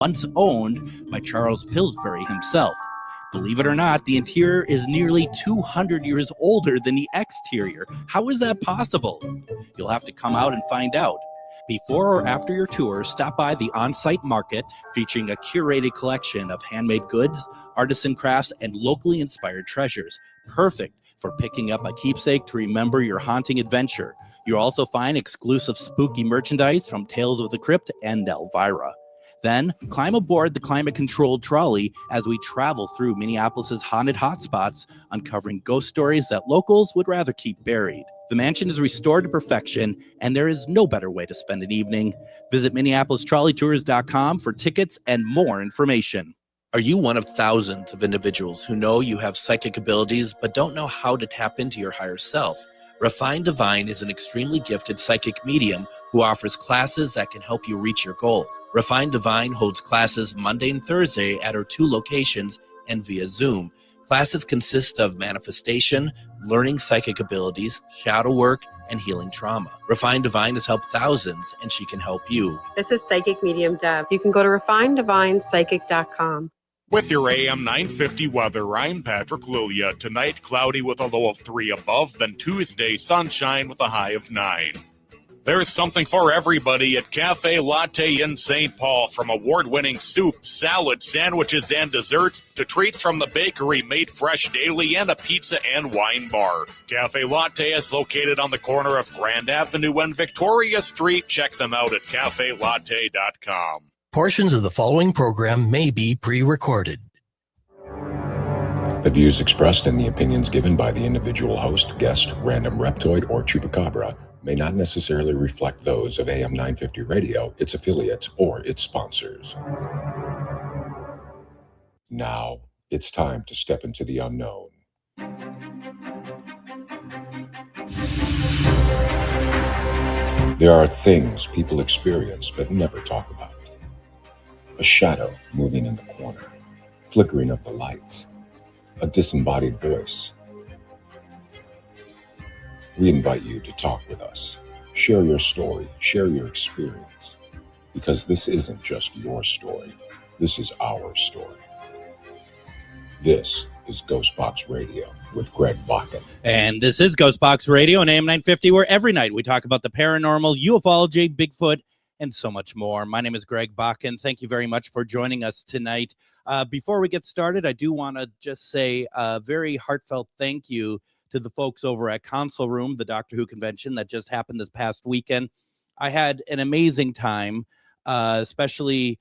once owned by Charles Pillsbury himself. Believe it or not, the interior is nearly 200 years older than the exterior. How is that possible? You'll have to come out and find out. Before or after your tour, stop by the on-site market featuring a curated collection of handmade goods, artisan crafts, and locally inspired treasures. Perfect for picking up a keepsake to remember your haunting adventure. You'll also find exclusive spooky merchandise from Tales of the Crypt and Elvira. Then climb aboard the climate-controlled trolley as we travel through Minneapolis's haunted hotspots, uncovering ghost stories that locals would rather keep buried. The mansion is restored to perfection, and there is no better way to spend an evening. Visit MinneapolisTrolleyTours.com for tickets and more information. Are you one of thousands of individuals who know you have psychic abilities but don't know how to tap into your higher self? Refined Divine is an extremely gifted psychic medium who offers classes that can help you reach your goals. Refined Divine holds classes Monday and Thursday at her 2 locations and via Zoom. Classes consist of manifestation, learning psychic abilities, shadow work, and healing trauma. Refined Divine has helped thousands, and she can help you. This is Psychic Medium Deb. You can go to refineddivinepsychic.com. With your AM 950 weather, I'm Patrick Lilia. Tonight, cloudy with a low of 3 above, then Tuesday, sunshine with a high of 9. There's something for everybody at Cafe Latte in St. Paul, from award-winning soup, salad, sandwiches, and desserts to treats from the bakery made fresh daily and a pizza and wine bar. Cafe Latte is located on the corner of Grand Avenue and Victoria Street. Check them out at cafelatte.com. Portions of the following program may be pre-recorded. The views expressed and the opinions given by the individual host, guest, random reptoid, or chupacabra may not necessarily reflect those of AM 950 Radio, its affiliates, or its sponsors. Now, it's time to step into the unknown. There are things people experience but never talk about. A shadow moving in the corner, flickering of the lights, a disembodied voice. We invite you to talk with us, share your story, share your experience, because this isn't just your story, this is our story. This is GhostBox Radio with Greg Bakun. And this is GhostBox Radio on AM 950, where every night we talk about the paranormal, ufology, Bigfoot, and so much more. My name is Greg Bakun. Thank you very much for joining us tonight. Before we get started, I do want to just say a very heartfelt thank you to the folks over at Console Room, the Doctor Who convention that just happened this past weekend. I had an amazing time, especially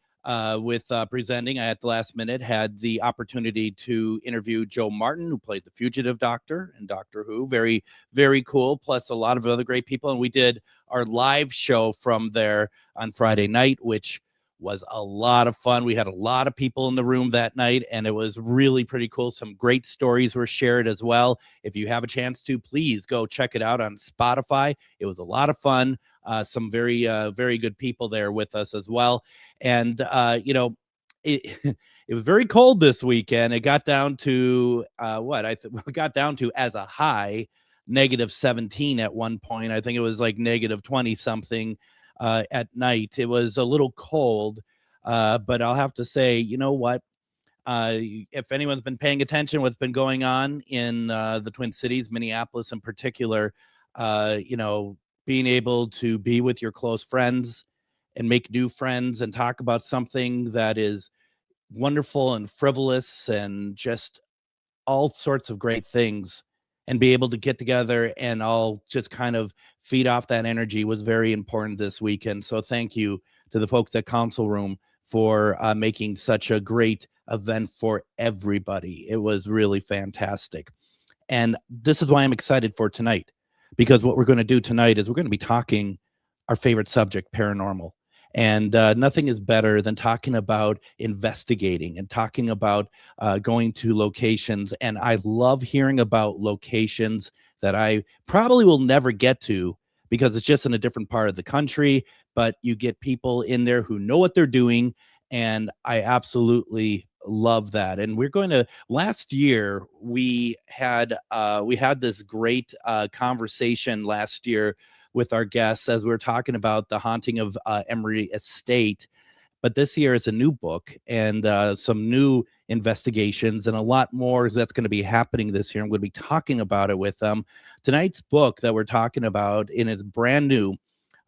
with presenting. I, at the last minute, had the opportunity to interview Joe Martin, who played the Fugitive Doctor in Doctor Who. Very, very cool, plus a lot of other great people. And we did our live show from there on Friday night, which was a lot of fun. We had a lot of people in the room that night, and it was really pretty cool. Some great stories were shared as well. If you have a chance to, please go check it out on Spotify. It was a lot of fun. Some very, very good people there with us as well. And, it was very cold this weekend. It got down to got down to as a high -17 at one point. I think it was like -20 something at night. It was a little cold, but I'll have to say, you know what? If anyone's been paying attention, what's been going on in the Twin Cities, Minneapolis in particular, being able to be with your close friends and make new friends and talk about something that is wonderful and frivolous and just all sorts of great things, and be able to get together and all just kind of feed off that energy was very important this weekend. So thank you to the folks at Console Room for making such a great event for everybody. It was really fantastic. And this is why I'm excited for tonight, because what we're going to do tonight is we're going to be talking our favorite subject, paranormal. And nothing is better than talking about investigating and talking about going to locations. And I love hearing about locations that I probably will never get to because it's just in a different part of the country. But you get people in there who know what they're doing. And I absolutely love that. And we're going to, last year, we had this great conversation last year with our guests as we were talking about the haunting of Emery Estate. But this year is a new book and some new investigations and a lot more that's going to be happening this year. I'm going to be talking about it with them. Tonight's book that we're talking about is brand new,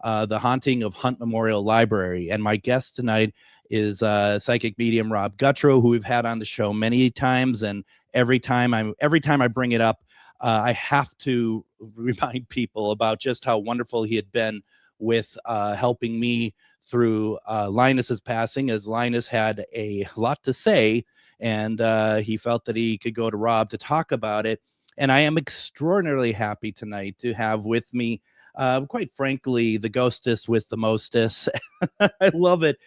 The Haunting of Hunt Memorial Library. And my guest tonight is psychic medium Rob Gutro, who we've had on the show many times. And every time I bring it up, I have to remind people about just how wonderful he had been with helping me through Linus's passing, as Linus had a lot to say, and he felt that he could go to Rob to talk about it. And I am extraordinarily happy tonight to have with me, quite frankly, the ghostess with the mostess. I love it.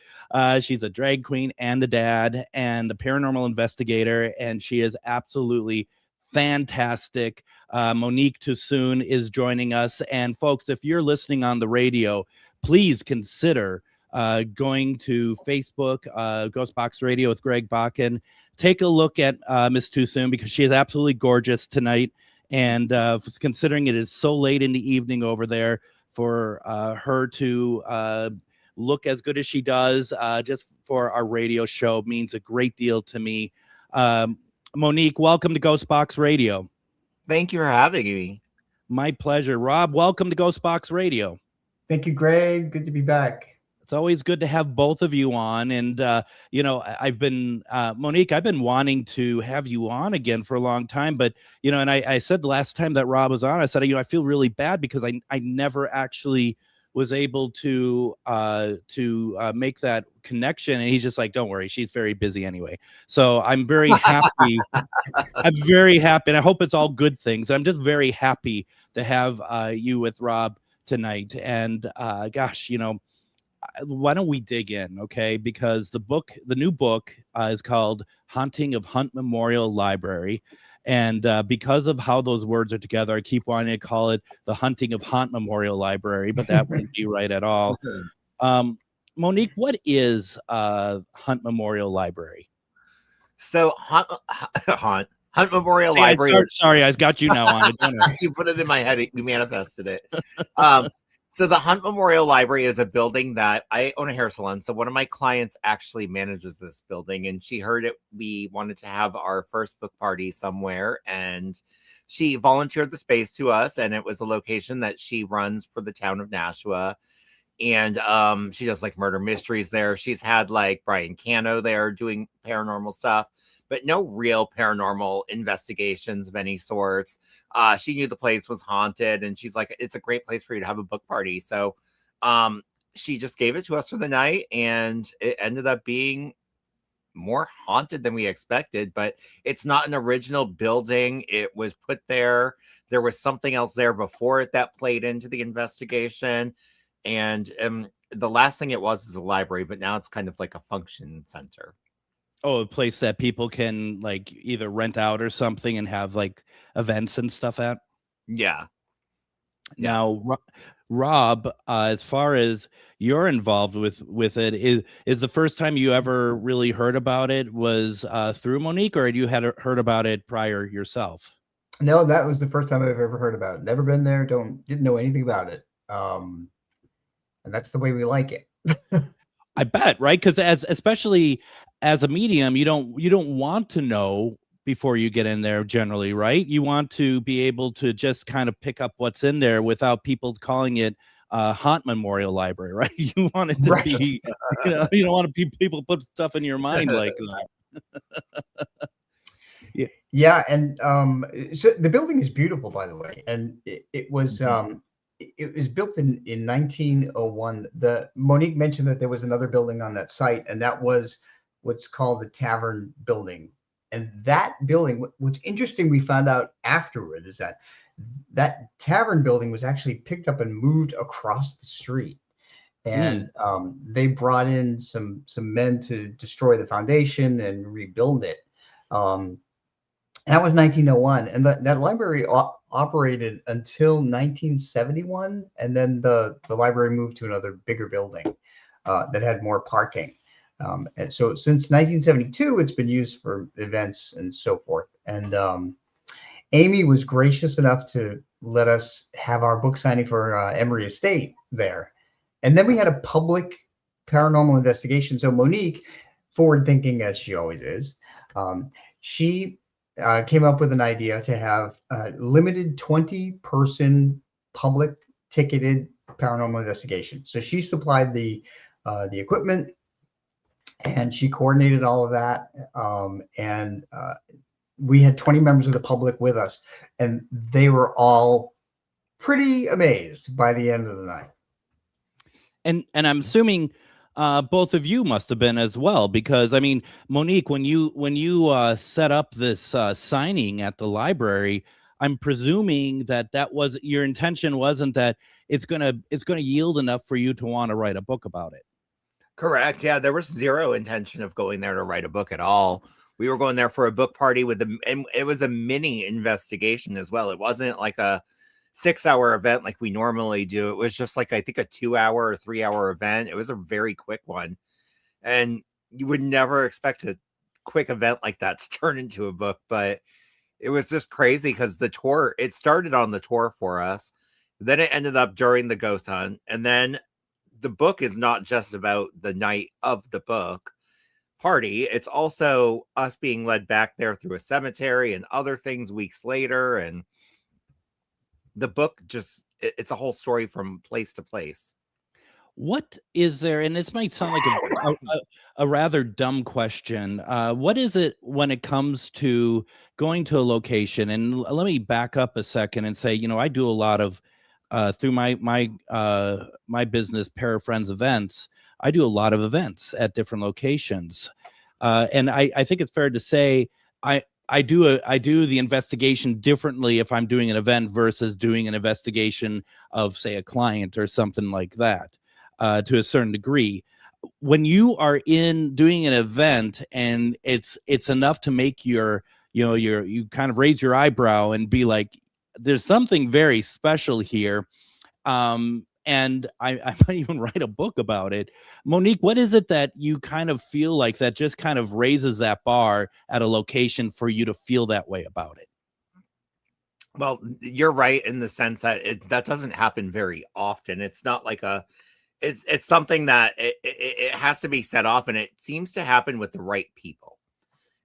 She's a drag queen and a dad and a paranormal investigator, and she is absolutely fantastic. Monique Toosoon is joining us. And folks, if you're listening on the radio, please consider going to Facebook, GhostBox Radio with Greg Bakun. Take a look at Miss Toosoon, because she is absolutely gorgeous tonight. And considering it is so late in the evening over there, for her to look as good as she does just for our radio show means a great deal to me. Monique, welcome to GhostBox Radio. Thank you for having me. My pleasure. Rob, welcome to GhostBox Radio. Thank you, Greg. Good to be back. It's always good to have both of you on. And, I've been, Monique, I've been wanting to have you on again for a long time. But, and I said the last time that Rob was on, I said, I feel really bad because I never actually was able to make that connection. And he's just like, don't worry, she's very busy anyway. So I'm very happy. I'm very happy. And I hope it's all good things. I'm just very happy to have you with Rob tonight. And gosh, why don't we dig in, okay? Because the new book is called Haunting of Hunt Memorial Library. And because of how those words are together, I keep wanting to call it The Hunting of Haunt Memorial Library, but that wouldn't be right at all. Monique, what is Hunt Memorial Library? So Hunt Memorial Library. Sorry, I got you now on it. You put it in my head. You manifested it. So the Hunt Memorial Library is a building that I own a hair salon. So one of my clients actually manages this building, and she heard it. We wanted to have our first book party somewhere, and she volunteered the space to us. And it was a location that she runs for the town of Nashua. And she does like murder mysteries there. She's had like Brian Cano there doing paranormal stuff, but no real paranormal investigations of any sorts. She knew the place was haunted, and she's like, it's a great place for you to have a book party. So she just gave it to us for the night, and it ended up being more haunted than we expected. But it's not an original building. It was put there. There was something else there before it that played into the investigation. And the last thing it was is a library, but now it's kind of like a function center. Oh, a place that people can like either rent out or something and have like events and stuff at? Yeah. Now, Rob, as far as you're involved with it, is the first time you ever really heard about it was through Monique, or had you heard about it prior yourself? No, that was the first time I've ever heard about it. Never been there. Didn't know anything about it. And that's the way we like it. I bet, right? Because especially as a medium, you don't want to know before you get in there generally, right? You want to be able to just kind of pick up what's in there without people calling it Haunt Memorial Library, right? You want it to be, you don't want people put stuff in your mind like that. Yeah, and so the building is beautiful, by the way, and it was it was built in 1901. Monique mentioned that there was another building on that site, and that was what's called the Tavern Building. And that building, what's interesting, we found out afterward, is that Tavern Building was actually picked up and moved across the street. And they brought in some men to destroy the foundation and rebuild it. And that was 1901. And that library operated until 1971. And then the library moved to another bigger building that had more parking. And so since 1972, it's been used for events and so forth. And Amy was gracious enough to let us have our book signing for Emory Estate there. And then we had a public paranormal investigation. So Monique, forward thinking as she always is, she came up with an idea to have a limited 20-person public ticketed paranormal investigation. So she supplied the equipment, and she coordinated all of that. And we had 20 members of the public with us, and they were all pretty amazed by the end of the night. And I'm assuming both of you must have been as well, because I mean, Monique, when you set up this signing at the library, I'm presuming that was your intention. Wasn't that it's gonna yield enough for you to want to write a book about it? Correct. Yeah, there was zero intention of going there to write a book at all. We were going there for a book party and it was a mini investigation as well. It wasn't like a 6-hour event like we normally do. It was just like, I think, a 2-hour or 3-hour event. It was a very quick one. And you would never expect a quick event like that to turn into a book, but it was just crazy because the tour, it started on the tour for us. Then it ended up during the ghost hunt. And then the book is not just about the night of the book party. It's also us being led back there through a cemetery and other things weeks later. And the book just, it's a whole story from place to place. What is there, and this might sound like a rather dumb question. What is it when it comes to going to a location? And let me back up a second and say, I do a lot of, through my business, Parafriends Events, I do a lot of events at different locations. And I think it's fair to say I do the investigation differently if I'm doing an event versus doing an investigation of, say, a client or something like that, to a certain degree. When you are doing an event and it's enough to make you kind of raise your eyebrow and be like, there's something very special here. And I might even write a book about it. Monique, what is it that you kind of feel like that just kind of raises that bar at a location for you to feel that way about it? Well, you're right in the sense that that doesn't happen very often. It's not like it's something that it has to be set off, and it seems to happen with the right people.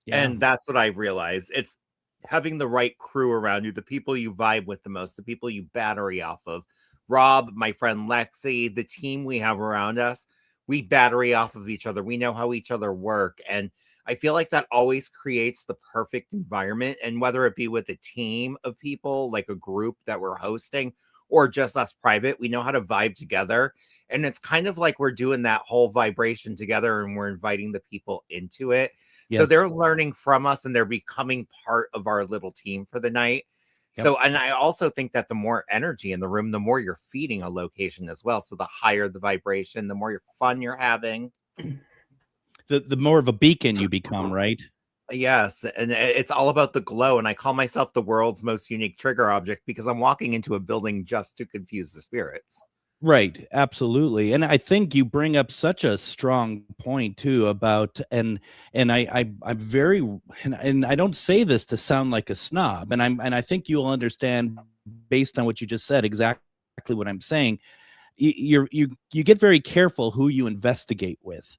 Yeah. And that's what I've realized. It's having the right crew around you, the people you vibe with the most, the people you battery off of. Rob, my friend Lexi, the team we have around us, we battery off of each other. We know how each other work. And I feel like that always creates the perfect environment. And whether it be with a team of people, like a group that we're hosting, or just us private, we know how to vibe together. And it's kind of like we're doing that whole vibration together and we're inviting the people into it. Yes. So they're learning from us and they're becoming part of our little team for the night. Yep. So, and I also think that the more energy in the room, the more you're feeding a location as well. So the higher the vibration, the more fun you're having. The more of a beacon you become, right? Yes. And it's all about the glow. And I call myself the world's most unique trigger object because I'm walking into a building just to confuse the spirits. Right. Absolutely. And I think you bring up such a strong point too about, and I'm very, and I don't say this to sound like a snob, and I think you'll understand based on what you just said, exactly what I'm saying. You get very careful who you investigate with,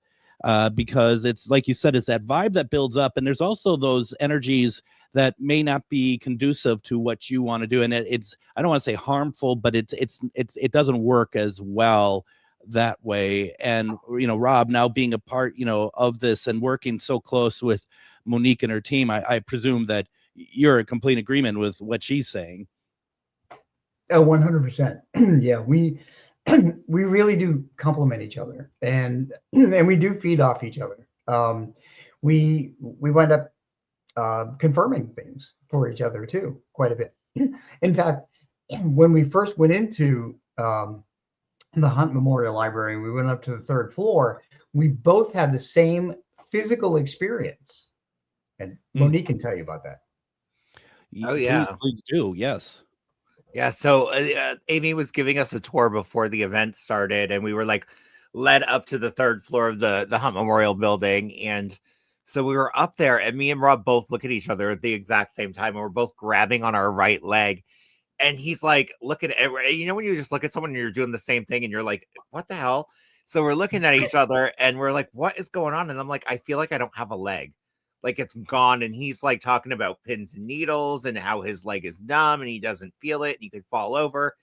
because it's like you said, it's that vibe that builds up. And there's also those energies that may not be conducive to what you want to do. And it's, I don't want to say harmful, but it doesn't work as well that way. And, Rob, now being a part, of this and working so close with Monique and her team, I presume that you're in complete agreement with what she's saying. Oh, 100%. Yeah, we really do complement each other, and we do feed off each other. We wind up confirming things for each other too, quite a bit. In fact, when we first went into the Hunt Memorial Library, we went up to the 3rd floor. We both had the same physical experience, and Monique can tell you about that. Oh yeah, please do. Yes. Yeah. So Amy was giving us a tour before the event started, and we were like led up to the 3rd floor of the Hunt Memorial building, and so we were up there, and me and Rob both look at each other at the exact same time, and we're both grabbing on our right leg. And he's like, look at it. When you just look at someone and you're doing the same thing and you're like, what the hell? So we're looking at each other and we're like, what is going on? And I'm like, I feel like I don't have a leg. Like it's gone. And he's like talking about pins and needles and how his leg is numb and he doesn't feel it. And he could fall over.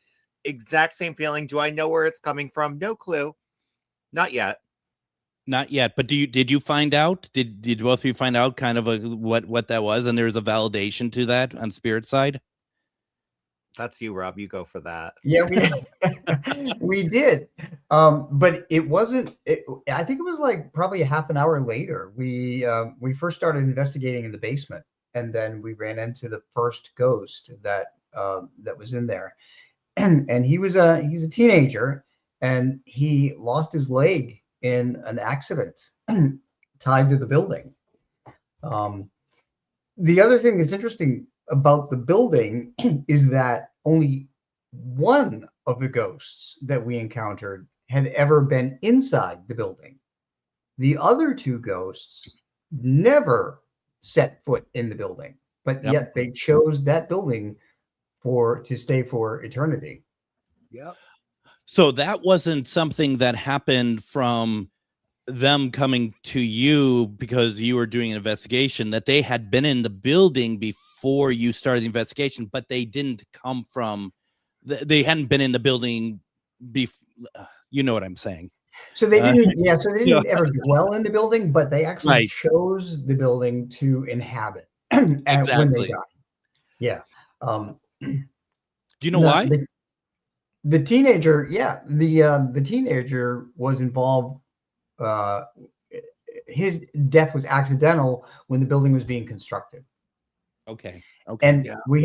Exact same feeling. Do I know where it's coming from? No clue. Not yet. Not yet. But did you find out? Did both of you find out kind of what that was? And there's a validation to that on spirit side? That's you, Rob. You go for that. Yeah, we did. But it wasn't. I think it was like probably a half an hour later. We first started investigating in the basement, and then we ran into the first ghost that was in there, and he's a teenager, and he lost his leg in an accident tied to the building. The other thing that's interesting about the building is that only one of the ghosts that we encountered had ever been inside the building. The other two ghosts never set foot in the building, but yet they chose that building to stay for eternity. Yep. So that wasn't something that happened from them coming to you because you were doing an investigation, that they had been in the building before you started the investigation, but they didn't come from, they hadn't been in the building before. You know what I'm saying? So they didn't, ever dwell in the building, but they actually chose the building to inhabit when they died. Yeah. Do you know why? The teenager, the teenager was involved. His death was accidental when the building was being constructed. Okay. And we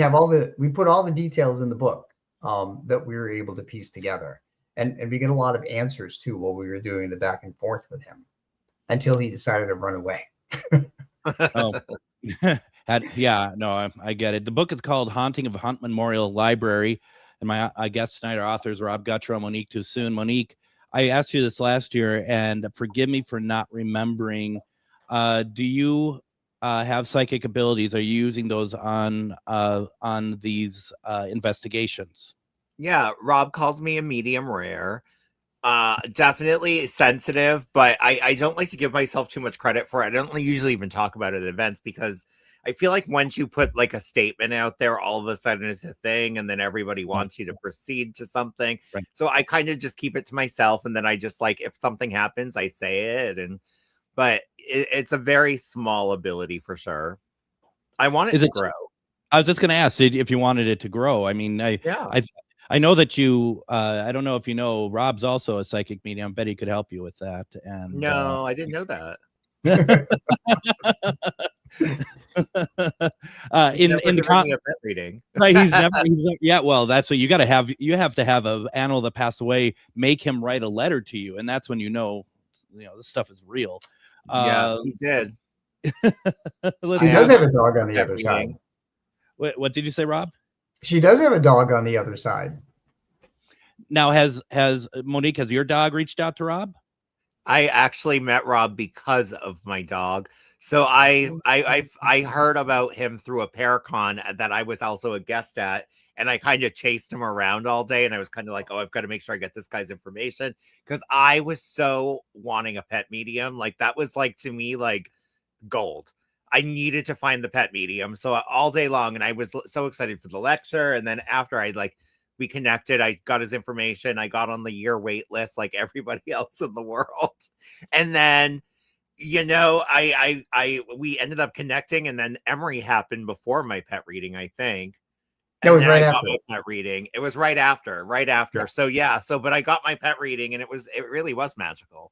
put all the details in the book that we were able to piece together. And we get a lot of answers too while we were doing the back and forth with him until he decided to run away. I get it. The book is called Haunting of Hunt Memorial Library. And my guest tonight are authors Rob Gutro, Monique Toosoon. Monique, I asked you this last year, and forgive me for not remembering. Do you have psychic abilities? Are you using those on these investigations? Yeah, Rob calls me a medium rare. Definitely sensitive, but I don't like to give myself too much credit for it. I don't usually even talk about it at events because I feel like once you put like a statement out there, all of a sudden it's a thing, and then everybody wants you to proceed to something. Right. So I kind of just keep it to myself, and then I just like, if something happens, I say it. But it's a very small ability for sure. I want it to grow. I was just going to ask if you wanted it to grow. I mean, I know that you. I don't know if you know, Rob's also a psychic medium. I bet he could help you with that. And no, I didn't know that. In the pet reading. Right, he's well, that's what you got to have. You have to have an animal that passed away make him write a letter to you, and that's when you know this stuff is real. Yeah, he did. She does have a dog on the other side. What did you say, Rob? She does have a dog on the other side. Now, has Monique, has your dog reached out to Rob? I actually met Rob because of my dog. So I heard about him through a Paracon that I was also a guest at, and I kind of chased him around all day, and I was kind of like, oh, I've got to make sure I get this guy's information because I was so wanting a pet medium. Like that was like to me like gold. I needed to find the pet medium. So all day long, and I was so excited for the lecture, and then after we connected, I got his information. I got on the year wait list like everybody else in the world. And then, we ended up connecting, and then Emery happened before my pet reading, I think. It was right after my pet reading. It was right after. Yeah. But I got my pet reading, and it really was magical.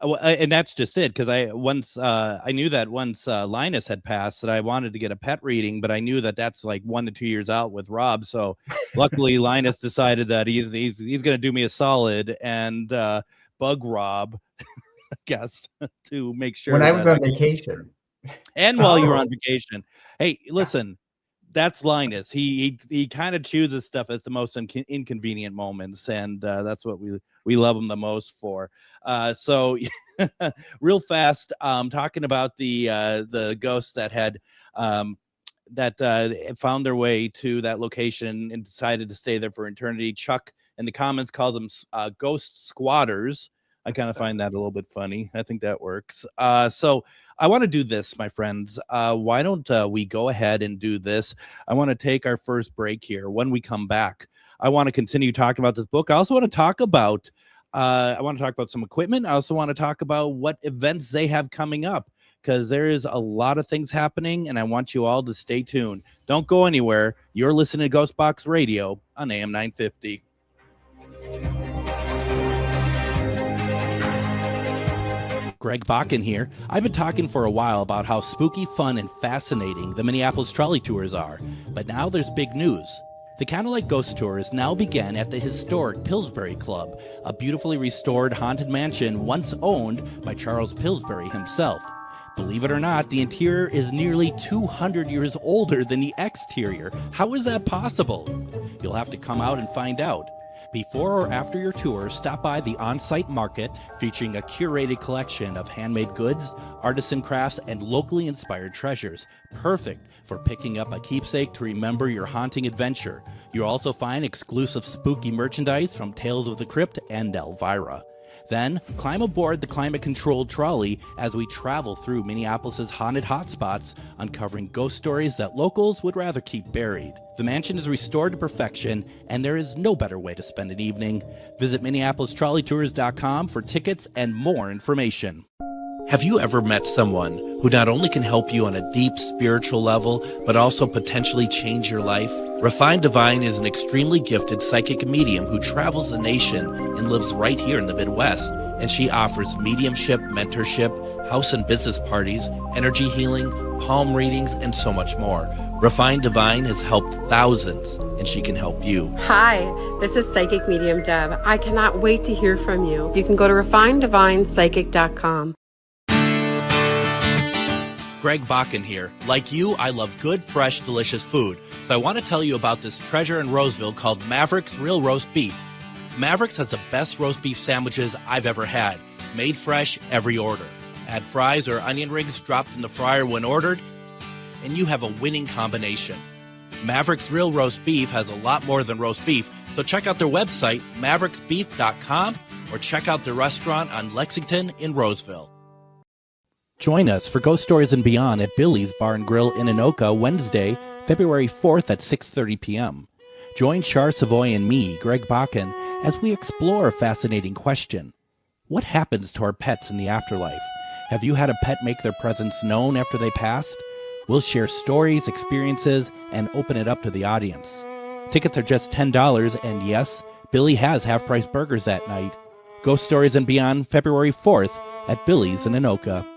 And that's just it, because I knew that once Linus had passed that I wanted to get a pet reading, but I knew that that's like 1 to 2 years out with Rob. So luckily Linus decided that he's going to do me a solid and bug Rob, I guess, to make sure. When I was on vacation. And while you were on vacation. Hey, listen. That's Linus. He kind of chooses stuff at the most inconvenient moments, and that's what we love him the most for. So, real fast, talking about the ghosts that had found their way to that location and decided to stay there for eternity. Chuck in the comments calls them ghost squatters. I kind of find that a little bit funny. I think that works. So I want to do this, my friends. Why don't we go ahead and do this? I want to take our first break here. When we come back, I want to continue talking about this book. I also want to talk about some equipment. I also want to talk about what events they have coming up, because there is a lot of things happening, and I want you all to stay tuned. Don't go anywhere. You're listening to GhostBox Radio on AM 950. Greg Bakun here. I've been talking for a while about how spooky, fun, and fascinating the Minneapolis trolley tours are, but now there's big news. The Candlelight Ghost Tours now begin at the historic Pillsbury Club, a beautifully restored haunted mansion once owned by Charles Pillsbury himself. Believe it or not, the interior is nearly 200 years older than the exterior. How is that possible? You'll have to come out and find out. Before or after your tour, stop by the on-site market featuring a curated collection of handmade goods, artisan crafts, and locally inspired treasures. Perfect for picking up a keepsake to remember your haunting adventure. You'll also find exclusive spooky merchandise from Tales of the Crypt and Elvira. Then, climb aboard the climate-controlled trolley as we travel through Minneapolis' haunted hotspots, uncovering ghost stories that locals would rather keep buried. The mansion is restored to perfection, and there is no better way to spend an evening. Visit MinneapolisTrolleyTours.com for tickets and more information. Have you ever met someone who not only can help you on a deep spiritual level, but also potentially change your life? Refined Divine is an extremely gifted psychic medium who travels the nation and lives right here in the Midwest. And she offers mediumship, mentorship, house and business parties, energy healing, palm readings, and so much more. Refined Divine has helped thousands, and she can help you. Hi, this is Psychic Medium Deb. I cannot wait to hear from you. You can go to refineddivinepsychic.com. Greg Bakun here. Like you, I love good, fresh, delicious food. So I want to tell you about this treasure in Roseville called Maverick's Real Roast Beef. Maverick's has the best roast beef sandwiches I've ever had. Made fresh every order. Add fries or onion rings dropped in the fryer when ordered, and you have a winning combination. Maverick's Real Roast Beef has a lot more than roast beef, so check out their website, mavericksbeef.com, or check out their restaurant on Lexington in Roseville. Join us for Ghost Stories and Beyond at Billy's Bar and Grill in Anoka, Wednesday, February 4th at 6:30 p.m. Join Char Savoy and me, Greg Bakun, as we explore a fascinating question. What happens to our pets in the afterlife? Have you had a pet make their presence known after they passed? We'll share stories, experiences, and open it up to the audience. Tickets are just $10, and yes, Billy has half-price burgers that night. Ghost Stories and Beyond, February 4th at Billy's in Anoka.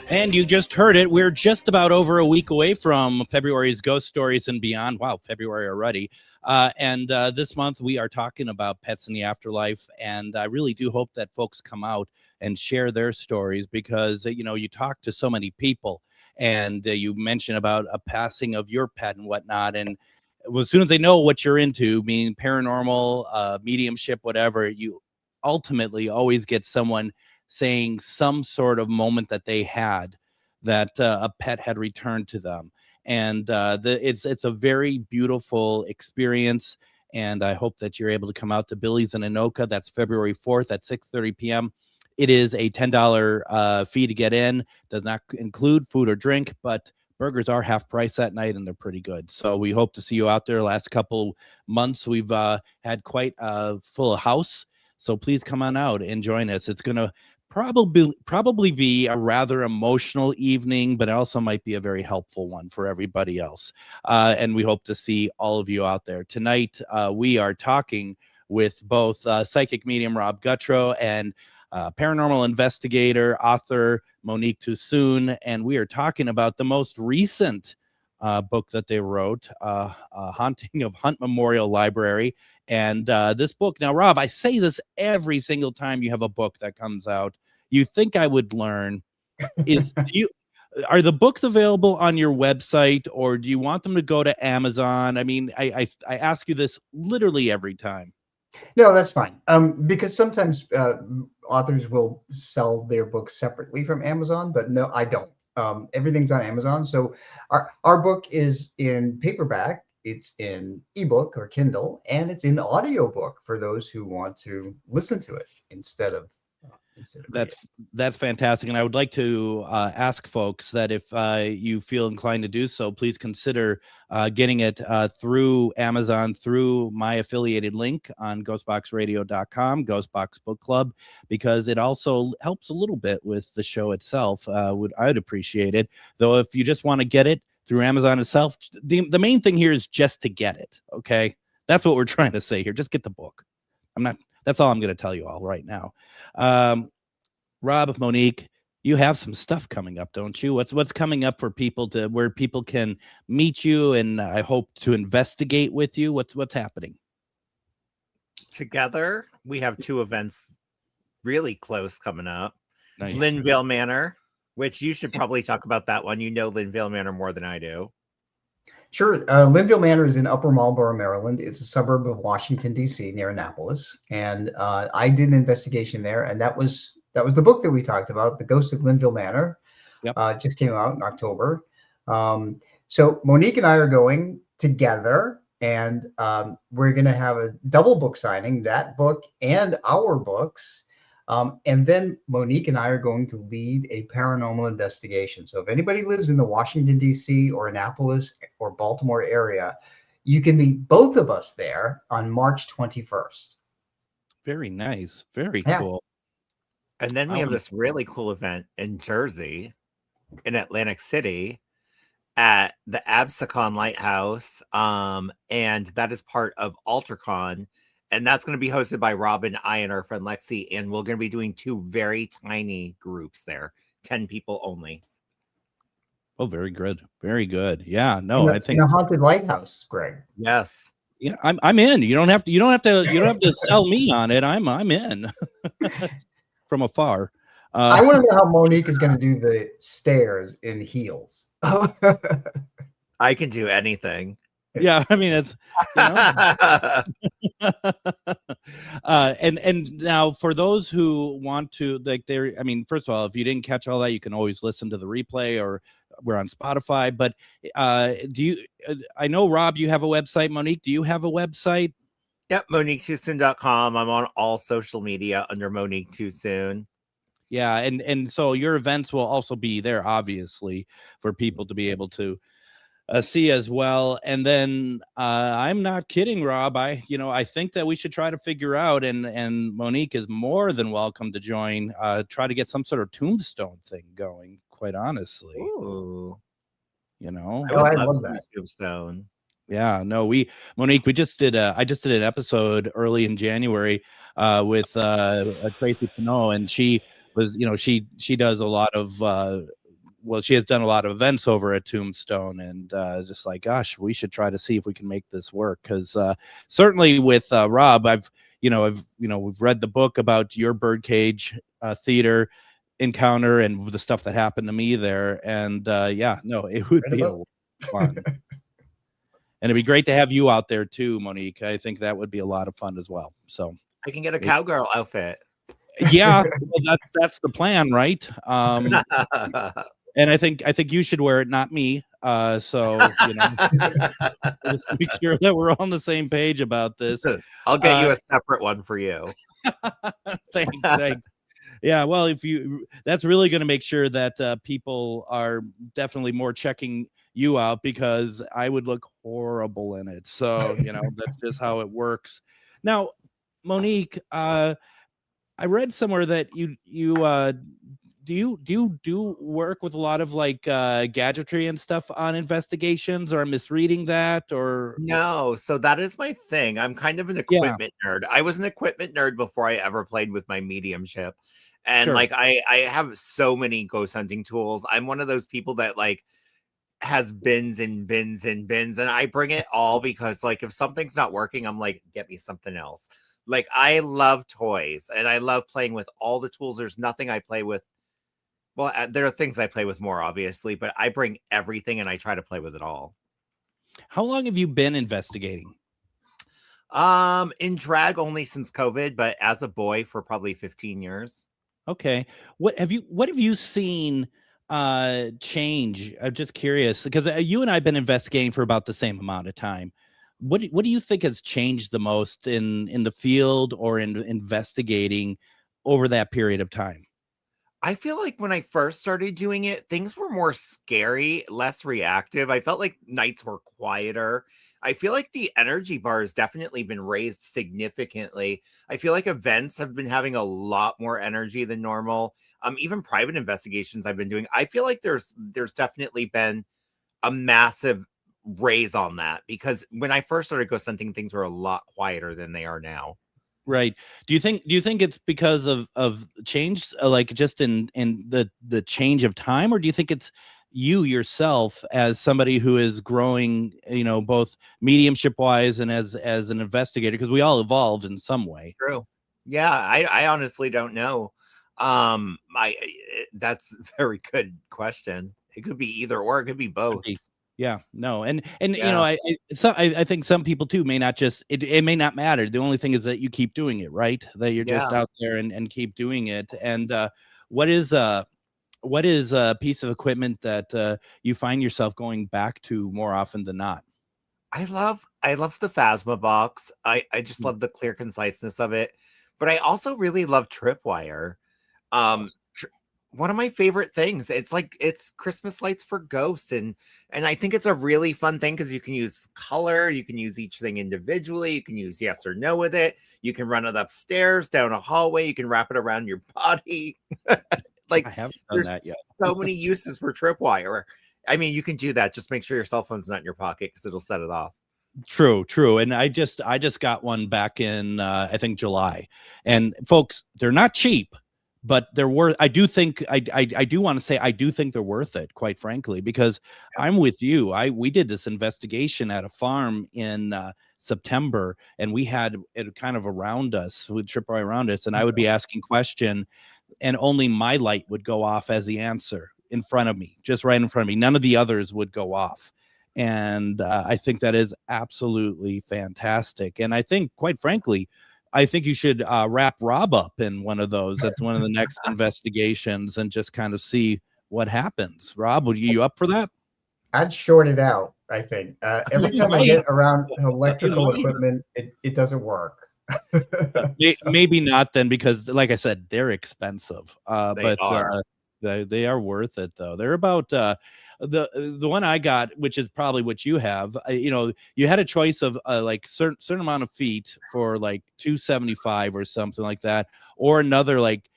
And you just heard it. We're just about over a week away from February's Ghost Stories and Beyond. Wow, February already. And this month we are talking about pets in the afterlife. And I really do hope that folks come out and share their stories because, you know, you talk to so many people and you mention about a passing of your pet and whatnot. And as soon as they know what you're into, meaning paranormal, mediumship, whatever, you ultimately always get someone saying some sort of moment that they had that a pet had returned to them. And it's a very beautiful experience. And I hope that you're able to come out to Billy's in Anoka. That's February 4th at 6:30 p.m. It is a $10 fee to get in. Does not include food or drink, but burgers are half price that night and they're pretty good. So we hope to see you out there. Last couple months, we've had quite a full house. So please come on out and join us. It's going to probably be a rather emotional evening, but also might be a very helpful one for everybody else. And we hope to see all of you out there. Tonight, we are talking with both psychic medium Rob Gutro and paranormal investigator, author Monique Toosoon. And we are talking about the most recent book that they wrote, Haunting of Hunt Memorial Library. And this book, now, Rob, I say this every single time you have a book that comes out. You think I would learn are the books available on your website, or do you want them to go to Amazon? I mean, I ask you this literally every time. No, that's fine. Because sometimes authors will sell their books separately from Amazon, but no, I don't. Everything's on Amazon. So our book is in paperback it's in ebook or Kindle, and it's in audiobook for those who want to listen to it instead of That's fantastic. And I would like to ask folks that if you feel inclined to do so, please consider getting it through Amazon, through my affiliated link on ghostboxradio.com, Ghostbox Book Club, because it also helps a little bit with the show itself. I'd appreciate it. Though if you just want to get it through Amazon itself, the main thing here is just to get it. Okay. That's what we're trying to say here. Just get the book. That's all I'm going to tell you all right now. Rob, Monique, you have some stuff coming up, don't you? What's coming up for people where people can meet you and I hope to investigate with you? What's happening? Together, we have 2 events really close coming up. Nice. Linville Manor, which you should probably talk about that one. You know Linville Manor more than I do. Sure. Linville Manor is in Upper Marlboro, Maryland. It's a suburb of Washington, D.C., near Annapolis. And I did an investigation there, and that was the book that we talked about, The Ghost of Linville Manor. Yep. Just came out in October. So Monique and I are going together, and we're going to have a double book signing, that book and our books. And then Monique and I are going to lead a paranormal investigation. So if anybody lives in the Washington, D.C. or Annapolis or Baltimore area, you can meet both of us there on March 21st. Very nice. Very cool. And then we have this really cool event in Jersey, in Atlantic City, at the Absecon Lighthouse. And that is part of UltraCon. And that's going to be hosted by Rob and I and our friend Lexi. And we're going to be doing 2 very tiny groups there, 10 people only. Oh, very good. Very good. Yeah, no, I think in a haunted lighthouse, Greg. Yes. Yeah, I'm in. You don't have to sell me on it. I'm in from afar. I want to know how Monique is going to do the stairs in heels. I can do anything. Yeah, I mean it's and now for those who want to first of all, if you didn't catch all that, you can always listen to the replay, or we're on Spotify. But I know, Rob, you have a website. Monique, do you have a website? Yep, MoniqueToosoon.com. I'm on all social media under Monique Toosoon. Yeah, and so your events will also be there, obviously, for people to be able to see as well. And then I'm not kidding, Rob. I think that we should try to figure out, and Monique is more than welcome to join, try to get some sort of tombstone thing going, quite honestly. Ooh. I love that. Tombstone. Yeah, no, Monique, I just did an episode early in January with Tracy Pinot, and she was, she does a lot of she has done a lot of events over at Tombstone, and just like, gosh, we should try to see if we can make this work. Because certainly with Rob, we've read the book about your birdcage theater encounter and the stuff that happened to me there, and it would be a lot of fun. And it'd be great to have you out there too, Monique. I think that would be a lot of fun as well. So I can get a cowgirl outfit. Yeah, well, that's the plan, right? And I think you should wear it, not me. So just make sure that we're on the same page about this. I'll get you a separate one for you. Thanks. Yeah, well, that's really going to make sure that people are definitely more checking you out, because I would look horrible in it. So that's just how it works. Now, Monique, I read somewhere that you do work with a lot of gadgetry and stuff on investigations, or I'm misreading that, or no? So that is my thing. I'm kind of an equipment nerd. I was an equipment nerd before I ever played with my mediumship, and sure. I have so many ghost hunting tools. I'm one of those people that has bins and bins and bins, and I bring it all because if something's not working, I'm like, get me something else. I love toys, and I love playing with all the tools. There's nothing I play with. Well, there are things I play with more, obviously, but I bring everything and I try to play with it all. How long have you been investigating? In drag only since COVID, but as a boy for probably 15 years. Okay. What have you seen change? I'm just curious because you and I have been investigating for about the same amount of time. What do you think has changed the most in the field or in investigating over that period of time? I feel like when I first started doing it, things were more scary, less reactive. I felt like nights were quieter. I feel like the energy bar has definitely been raised significantly. I feel like events have been having a lot more energy than normal. Even private investigations I've been doing, I feel like there's definitely been a massive raise on that, because when I first started ghost hunting, things were a lot quieter than they are now. Right. Do you think it's because of change, like just in the change of time, or do you think it's you yourself as somebody who is growing, both mediumship wise and as an investigator, because we all evolved in some way? True. Yeah, I honestly don't know. That's a very good question. It could be either or, it could be both. Yeah, no, and Yeah. I think some people too may not just it may not matter. The only thing is that you keep doing it, right? That you're just Yeah. out there and keep doing it. And what is a piece of equipment that you find yourself going back to more often than not? I love the Phasma box. I just love the clear conciseness of it. But I also really love Tripwire. One of my favorite things. It's Christmas lights for ghosts, and I think it's a really fun thing because you can use color, you can use each thing individually, you can use yes or no with it, you can run it upstairs, down a hallway, you can wrap it around your body. Like, I haven't done there's that yet. so many uses for Tripwire. I mean, you can do that. Just make sure your cell phone's not in your pocket because it'll set it off. True. And I just got one back in I think July. And folks, they're not cheap, but they're worth. I do think I do want to say I do think they're worth it, quite frankly, because I'm with you. We did this investigation at a farm in September, and we had it kind of around us, with Tripwire around us, and I would be asking question, and only my light would go off as the answer in front of me, just right in front of me. None of the others would go off. And I think that is absolutely fantastic. And I think, quite frankly, I think you should wrap Rob up in one of those. That's one of the next investigations, and just kind of see what happens. Rob, would you up for that? I'd short it out, I think. Every time I get around electrical equipment, it doesn't work. Maybe not then, because like I said, they're expensive. They are. They are worth it though. They're about the one I got, which is probably what you have. You had a choice of like certain amount of feet for like $275 or something like that, or another like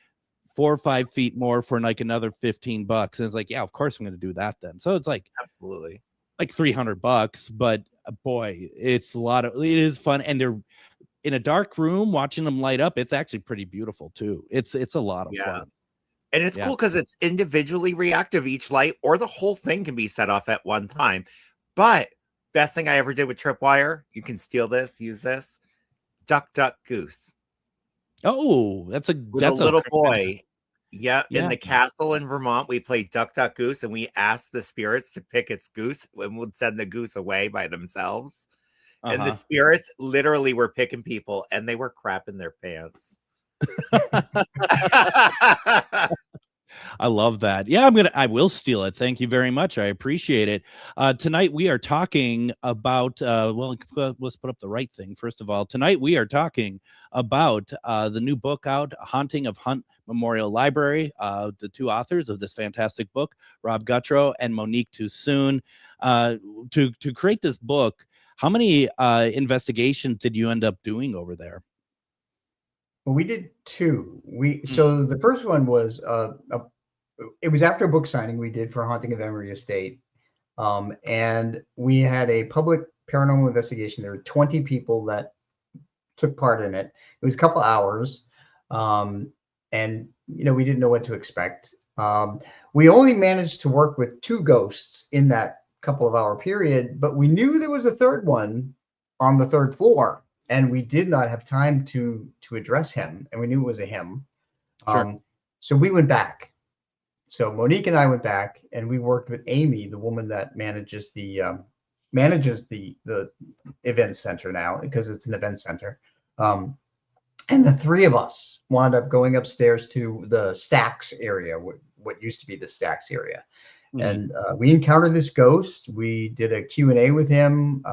4 or 5 feet more for like another $15. And it's like, yeah, of course I'm going to do that then. So it's like Absolutely like $300, but boy, it is fun, and they're in a dark room watching them light up. It's actually pretty beautiful too. It's a lot of fun. And it's cool because it's individually reactive, each light, or the whole thing can be set off at one time. But best thing I ever did with Tripwire, you can steal this, use this. Duck, duck, goose. Oh, that's a little boy. Yeah, in the castle in Vermont, we played Duck, Duck, Goose, and we asked the spirits to pick its goose, and would send the goose away by themselves. And the spirits literally were picking people, and they were crapping their pants. I love that. Yeah, I will steal it. Thank you very much. I appreciate it. Tonight we are talking about, let's put up the right thing. First of all, tonight we are talking about the new book out, Haunting of Hunt Memorial Library. The two authors of this fantastic book, Rob Gutro and Monique Toosoon. To create this book, how many investigations did you end up doing over there? Well, we did 2. So the first one was it was after a book signing we did for Haunting of Emery Estate, and we had a public paranormal investigation. There were 20 people that took part in it. It was a couple hours, and we didn't know what to expect. We only managed to work with 2 ghosts in that couple of hour period, but we knew there was a third one on the 3rd floor. And we did not have time to address him, and we knew it was a him. Sure. So we went back. So Monique and I went back, and we worked with Amy, the woman that manages the event center now, because it's an event center. And the 3 of us wound up going upstairs to the stacks area what used to be the Stacks area. And we encountered this ghost. We did a Q&A with him.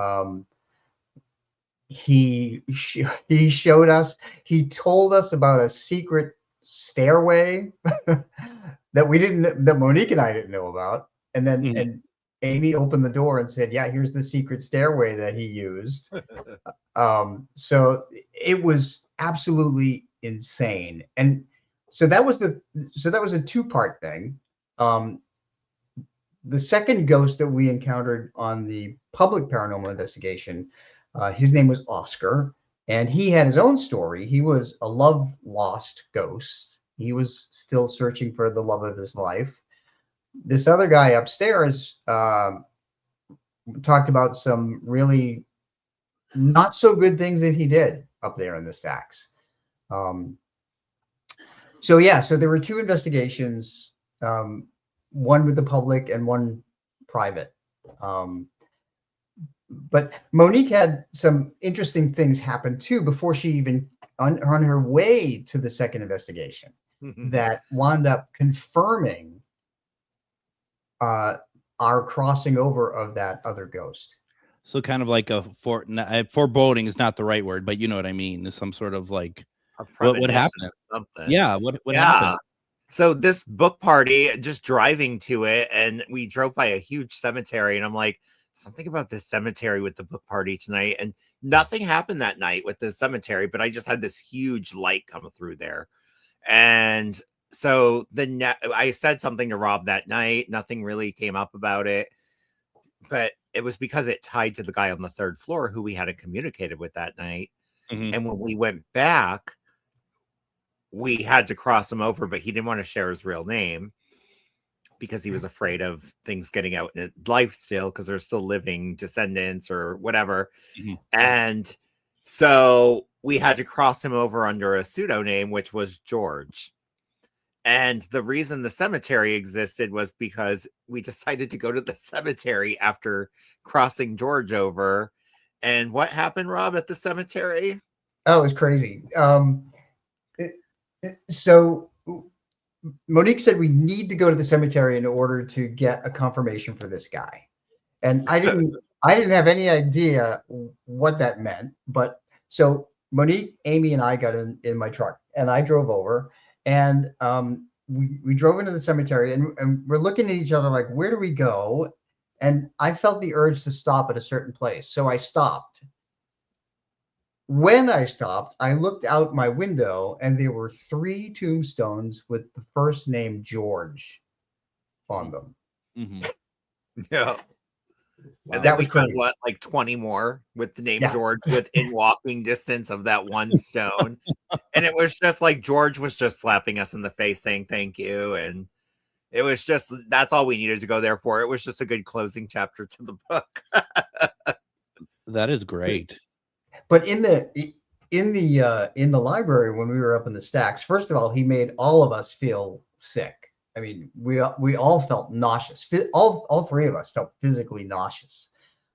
He showed us, he told us about a secret stairway that Monique and I didn't know about. And then and Amy opened the door and said, yeah, here's the secret stairway that he used. So it was absolutely insane. And so that was a two-part thing. The second ghost that we encountered on the public paranormal investigation, his name was Oscar, and he had his own story. He was a love lost ghost. He was still searching for the love of his life. This other guy upstairs talked about some really not so good things that he did up there in the Stacks. So there were two investigations, one with the public and one private. But Monique had some interesting things happen too before she even on her way to the second investigation that wound up confirming our crossing over of that other ghost. So kind of like a foreboding is not the right word, but you know what I mean. Some sort of like what happened? Something. Yeah, what happened? So this book party, just driving to it, and we drove by a huge cemetery, and I'm like, something about this cemetery with the book party tonight, and nothing happened that night with the cemetery, but I just had this huge light come through there. And so I said something to Rob that night. Nothing really came up about it, but it was because it tied to the guy on the third floor who we hadn't communicated with that night. And when we went back, we had to cross him over, but he didn't want to share his real name because he was afraid of things getting out in life still, because they're still living descendants or whatever. And so we had to cross him over under a pseudonym, which was George. And the reason the cemetery existed was because we decided to go to the cemetery after crossing George over. And what happened, Rob, at the cemetery? Oh, it was crazy. So Monique said we need to go to the cemetery in order to get a confirmation for this guy. And I didn't have any idea what that meant. But so Monique, Amy, and I got in my truck, and I drove over, and we drove into the cemetery, and we're looking at each other like, where do we go? And I felt the urge to stop at a certain place. So I stopped. When I stopped, I looked out my window, and there were 3 tombstones with the first name George on them. Yeah. And then we found like 20 more with the name George within walking distance of that one stone. And it was just like George was just slapping us in the face saying thank you. And it was just, that's all we needed to go there for. It was just a good closing chapter to the book. That is great. But in the library, when we were up in the Stacks, first of all, he made all of us feel sick. I mean, we all felt nauseous. All 3 of us felt physically nauseous.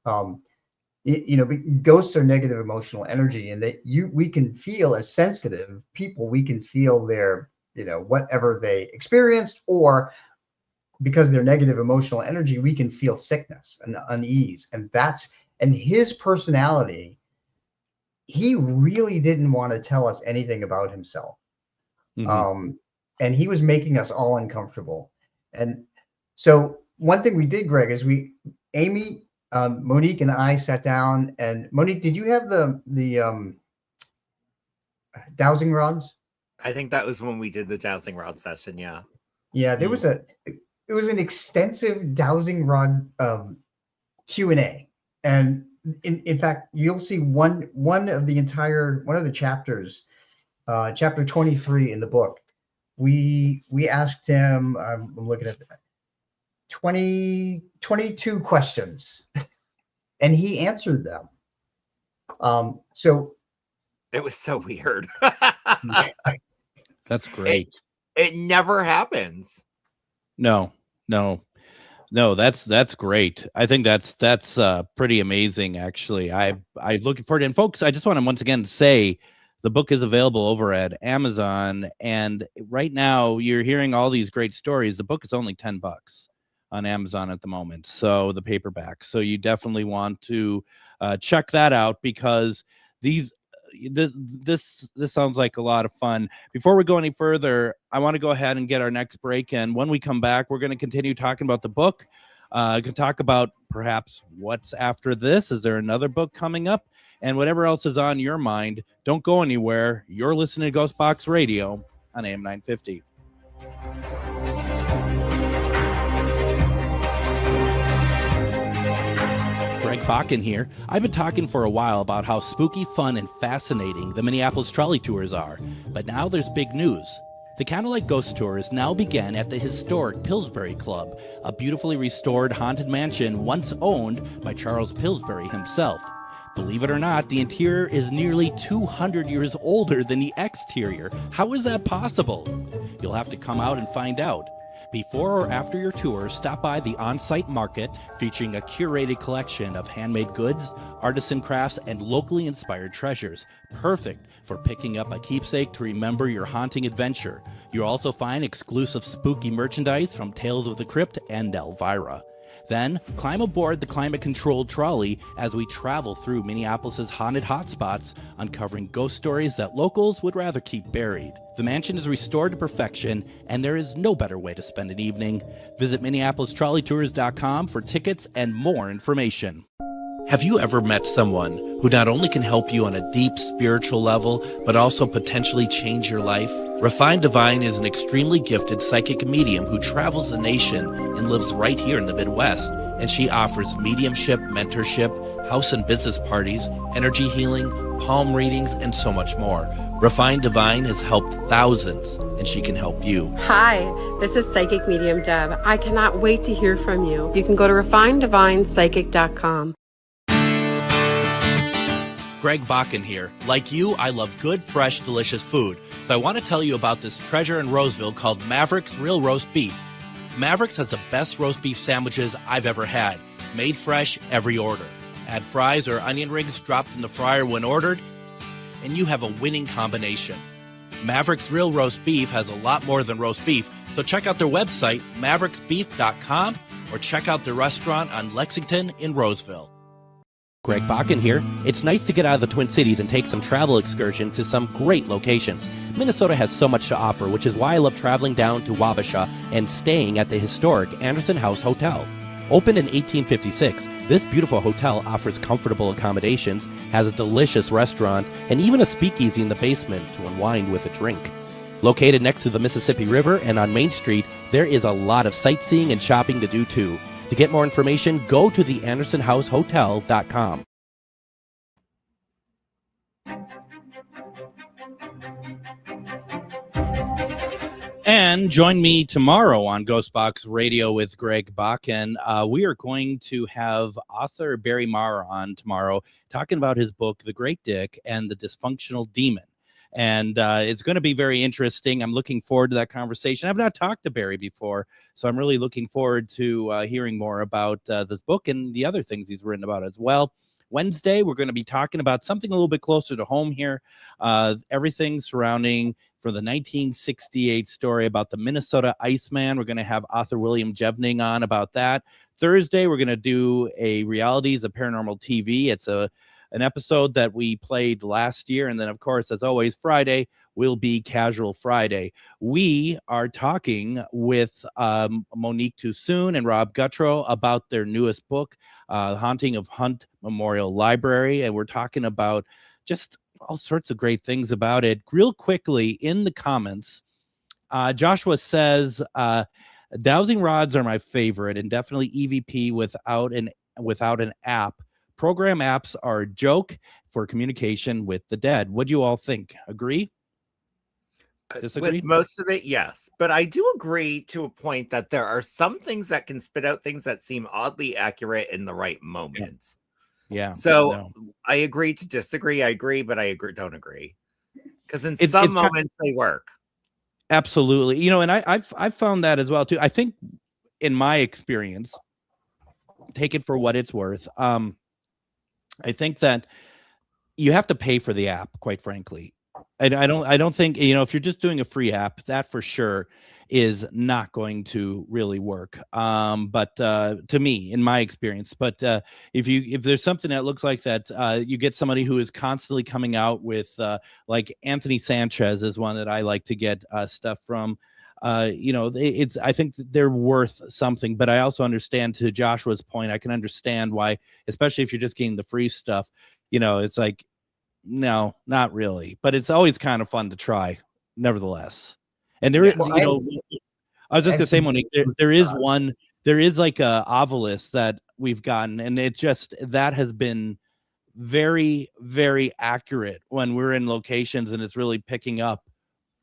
Ghosts are negative emotional energy, and we can feel, as sensitive people, we can feel their, whatever they experienced, or because they're negative emotional energy, we can feel sickness and unease. And his personality, he really didn't want to tell us anything about himself. And he was making us all uncomfortable. And so one thing we did, Greg, is Amy, Monique, and I sat down. And Monique, did you have the dowsing rods? I think that was when we did the dowsing rod session. Yeah. Yeah, it was an extensive dowsing rod Q&A. And in fact, you'll see one of the chapters, chapter 23 in the book. We asked him, I'm looking at that, 22 questions, and he answered them. So it was so weird. That's great. It never happens. No, that's great. I think that's pretty amazing, actually. I looking forward to it. And folks, I just want to once again say The book is available over at Amazon, and right now you're hearing all these great stories. The book is only $10 on Amazon at the moment, so the paperback. So you definitely want to check that out, because this sounds like a lot of fun. Before we go any further, I want to go ahead and get our next break in. When we come back, we're going to continue talking about the book. Can talk about perhaps what's after this. Is there another book coming up? And whatever else is on your mind. Don't go anywhere. You're listening to GhostBox Radio on AM 950. Greg Bakun here. I've been talking for a while about how spooky, fun, and fascinating the Minneapolis trolley tours are. But now there's big news. The Candlelight Ghost Tours now begin at the historic Pillsbury Club, a beautifully restored haunted mansion once owned by Charles Pillsbury himself. Believe it or not, the interior is nearly 200 years older than the exterior. How is that possible? You'll have to come out and find out. Before or after your tour, stop by the on-site market featuring a curated collection of handmade goods, artisan crafts, and locally inspired treasures. Perfect for picking up a keepsake to remember your haunting adventure. You'll also find exclusive spooky merchandise from Tales of the Crypt and Elvira. Then, climb aboard the climate-controlled trolley as we travel through Minneapolis' haunted hotspots, uncovering ghost stories that locals would rather keep buried. The mansion is restored to perfection, and there is no better way to spend an evening. Visit MinneapolisTrolleyTours.com for tickets and more information. Have you ever met someone who not only can help you on a deep spiritual level, but also potentially change your life? Refined Divine is an extremely gifted psychic medium who travels the nation and lives right here in the Midwest. And she offers mediumship, mentorship, house and business parties, energy healing, palm readings, and so much more. Refined Divine has helped thousands, and she can help you. Hi, this is Psychic Medium Deb. I cannot wait to hear from you. You can go to refineddivinepsychic.com. Greg Bakun here. Like you, I love good, fresh, delicious food. So I want to tell you about this treasure in Roseville called Maverick's Real Roast Beef. Maverick's has the best roast beef sandwiches I've ever had. Made fresh every order. Add fries or onion rings dropped in the fryer when ordered, and you have a winning combination. Maverick's Real Roast Beef has a lot more than roast beef, so check out their website, mavericksbeef.com, or check out their restaurant on Lexington in Roseville. Greg Bakun here. It's nice to get out of the Twin Cities and take some travel excursions to some great locations. Minnesota has so much to offer, which is why I love traveling down to Wabasha and staying at the historic Anderson House Hotel. Opened in 1856, this beautiful hotel offers comfortable accommodations, has a delicious restaurant, and even a speakeasy in the basement to unwind with a drink. Located next to the Mississippi River and on Main Street, there is a lot of sightseeing and shopping to do too. To get more information, go to theandersonhousehotel.com. And join me tomorrow on GhostBox Radio with Greg Bakun. We are going to have author Barry Marr on tomorrow talking about his book, The Great Dick and the Dysfunctional Demon. And it's going to be very interesting. I'm looking forward to that conversation. I've not talked to Barry before, so I'm really looking forward to hearing more about this book and the other things he's written about as well. Wednesday, we're going to be talking about something a little bit closer to home here. Everything surrounding for the 1968 story about the Minnesota Iceman. We're going to have author William Jevning on about that. Thursday, we're going to do a Realities of Paranormal TV. It's an episode that we played last year. And then, of course, as always, Friday will be Casual Friday. We are talking with Monique Toosoon and Rob Gutro about their newest book, The Haunting of Hunt Memorial Library. And we're talking about just all sorts of great things about it. Real quickly, in the comments, Joshua says, dowsing rods are my favorite, and definitely EVP without an app. Program apps are a joke for communication with the dead. What do you all think? Agree? Disagree? With most of it, yes. But I do agree to a point that there are some things that can spit out things that seem oddly accurate in the right moments. Yeah. So I agree to disagree. I agree, but don't agree. Because in some moments they work. Absolutely. You know, and I've found that as well too. I think in my experience, take it for what it's worth. I think that you have to pay for the app, quite frankly. I don't think, if you're just doing a free app, that for sure is not going to really work. But to me, in my experience, but if there's something that looks like that, you get somebody who is constantly coming out with, like Anthony Sanchez is one that I like to get stuff from. I think they're worth something, but I also understand, to Joshua's point, I can understand why, especially if you're just getting the free stuff, it's like, no, not really, but it's always kind of fun to try nevertheless. And there, I was just gonna say, Monique, there is like a Ovilus that we've gotten, and that has been very, very accurate when we're in locations, and it's really picking up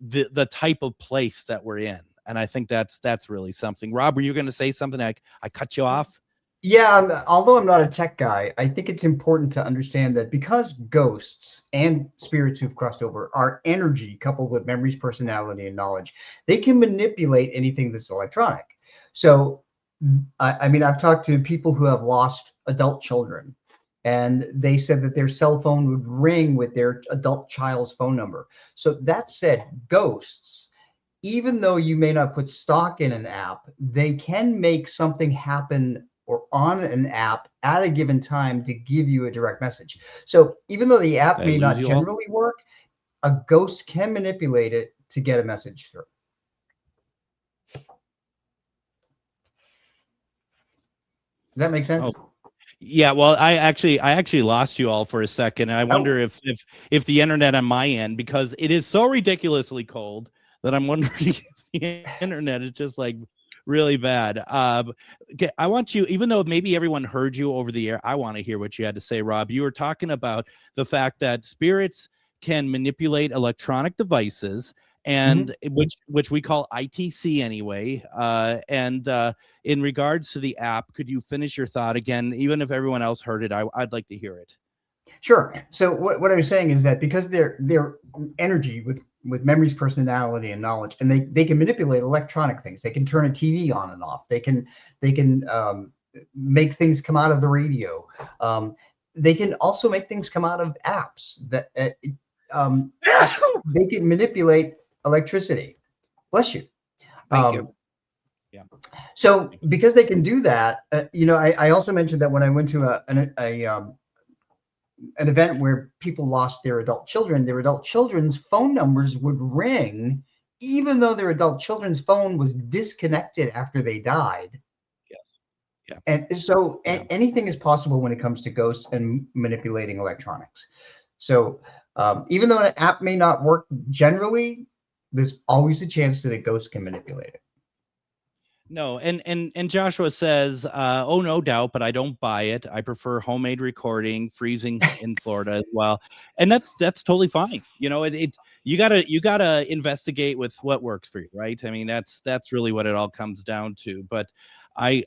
the type of place that we're in. And I think that's really something. Rob, were you going to say something? I cut you off. Yeah, although I'm not a tech guy, I think it's important to understand that because ghosts and spirits who've crossed over are energy coupled with memories, personality, and knowledge, they can manipulate anything that's electronic. So, I mean, I've talked to people who have lost adult children, and they said that their cell phone would ring with their adult child's phone number. So that said, ghosts, even though you may not put stock in an app, they can make something happen or on an app at a given time to give you a direct message. So even though the app may not generally work, a ghost can manipulate it to get a message through. Does that make sense? Oh. Yeah, well, I actually lost you all for a second, and I wonder if the internet on my end, because it is so ridiculously cold that I'm wondering if the internet is just like really bad. Okay, I want you, even though maybe everyone heard you over the air, I want to hear what you had to say, Rob. You were talking about the fact that spirits can manipulate electronic devices, and which we call ITC anyway. And in regards to the app, could you finish your thought again? Even if everyone else heard it, I'd like to hear it. Sure. So what I was saying is that because they're energy with memories, personality, and knowledge, and they can manipulate electronic things. They can turn a TV on and off. They can make things come out of the radio. They can also make things come out of apps that they can manipulate electricity. Bless you. Thank you. Yeah. So because they can do that, I also mentioned that when I went to an event where people lost their adult children's phone numbers would ring, even though their adult children's phone was disconnected after they died. Yes. Yeah. And so anything is possible when it comes to ghosts and manipulating electronics. So even though an app may not work generally, there's always a chance that a ghost can manipulate it. No, and Joshua says, oh, no doubt, but I don't buy it. I prefer homemade recording, freezing in Florida as well. And that's totally fine. You gotta investigate with what works for you, right? I mean, that's really what it all comes down to. But I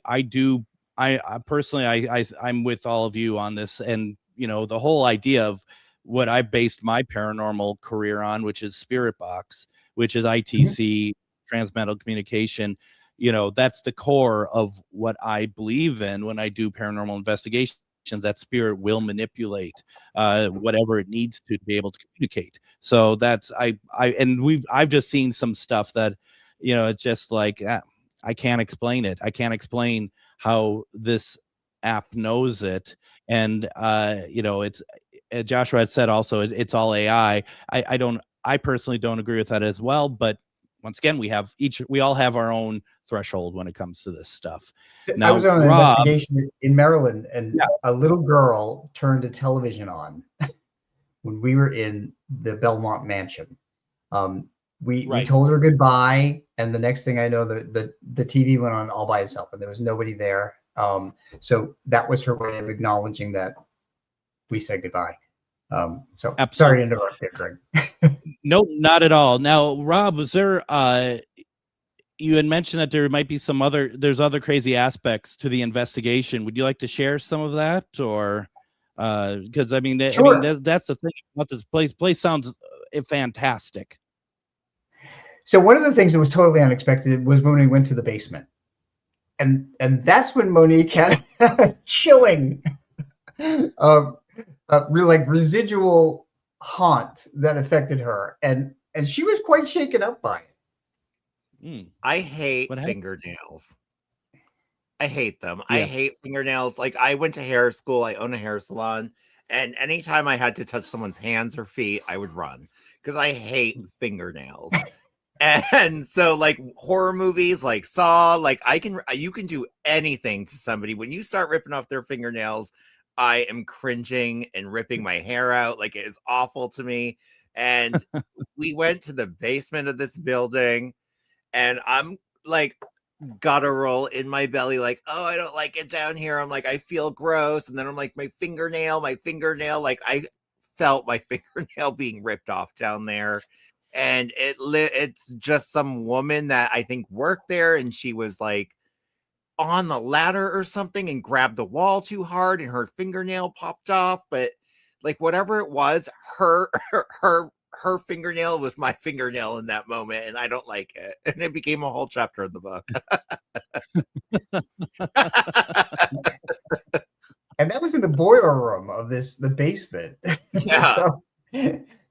personally, I'm with all of you on this, and the whole idea of what I based my paranormal career on, which is Spirit Box, which is ITC, transmetal communication. That's the core of what I believe in when I do paranormal investigations, that spirit will manipulate whatever it needs to be able to communicate. So that's I've just seen some stuff that, it's just like, I can't explain it. I can't explain how this app knows it. And, it's, Joshua had said also, it's all AI. I personally don't agree with that as well, but once again, we all have our own threshold when it comes to this stuff. So now, I was on an investigation in Maryland, and a little girl turned a television on when we were in the Belmont mansion. We told her goodbye, and the next thing I know, the TV went on all by itself, and there was nobody there. So that was her way of acknowledging that we said goodbye. So Absolutely. Sorry to interrupt there, Greg. No, not at all. Now, Rob, was there you had mentioned that there might be there's other crazy aspects to the investigation. Would you like to share some of that, or because I mean, sure. That's the thing about this place. Place sounds fantastic. So one of the things that was totally unexpected was when we went to the basement, and that's when Monique had a chilling, real like residual haunt that affected her, and she was quite shaken up by it. I hate What happened? fingernails. I hate them. I Yeah. hate fingernails. Like, I went to hair school. I own a hair salon. And anytime I had to touch someone's hands or feet, I would run because I hate fingernails. And so, like, horror movies like Saw, like, you can do anything to somebody. When you start ripping off their fingernails, I am cringing and ripping my hair out. Like, it is awful to me. And we went to the basement of this building, and I'm like, guttural in my belly, like, oh, I don't like it down here. I'm like, I feel gross. And then I'm like, my fingernail, like, I felt my fingernail being ripped off down there. And it's just some woman that I think worked there, and she was like on the ladder or something and grabbed the wall too hard, and her fingernail popped off. But like, whatever it was, her fingernail was my fingernail in that moment, and I don't like it. And it became a whole chapter of the book. And that was in the boiler room of the basement. Yeah. So,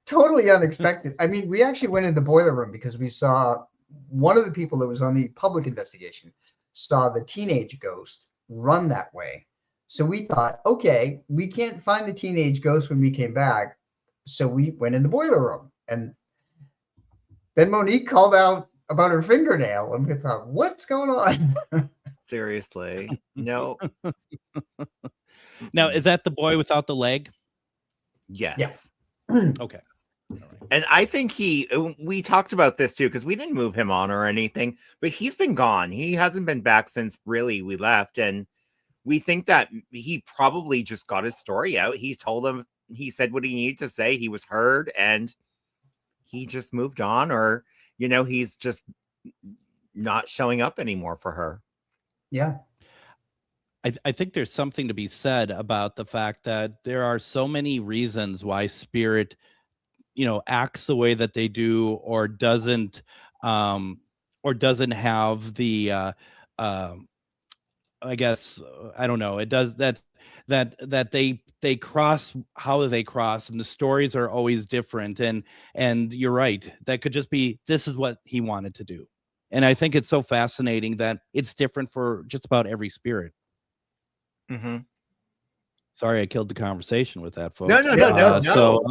totally unexpected. I mean, we actually went in the boiler room because we saw one of the people that was on the public investigation saw the teenage ghost run that way. So we thought, okay, we can't find the teenage ghost when we came back. So we went in the boiler room, and then Monique called out about her fingernail, and we thought, what's going on? Seriously. No. Now, is that the boy without the leg? Yes. Yeah. Okay. All right. And I think we talked about this too, because we didn't move him on or anything, but he's been gone. He hasn't been back since really we left. And we think that he probably just got his story out. He said what he needed to say. He was heard, and he just moved on, or, he's just not showing up anymore for her. Yeah. I think there's something to be said about the fact that there are so many reasons why spirit, acts the way that they do, or doesn't have the, I guess, I don't know. It does that they cross how they cross, and the stories are always different. And you're right. That could just be, this is what he wanted to do. And I think it's so fascinating that it's different for just about every spirit. Mm-hmm. Sorry, I killed the conversation with that, folks. No. So,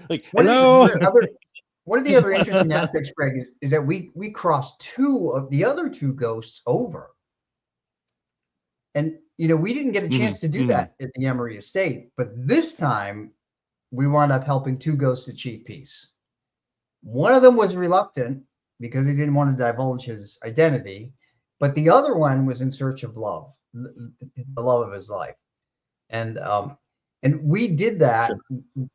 like, One hello. of the other interesting aspects, Greg, is that we crossed two of the other two ghosts over. And, we didn't get a chance to do that at the Emery estate, but this time we wound up helping two ghosts achieve peace. One of them was reluctant because he didn't want to divulge his identity, but the other one was in search of love, the love of his life. And we did that. Sure.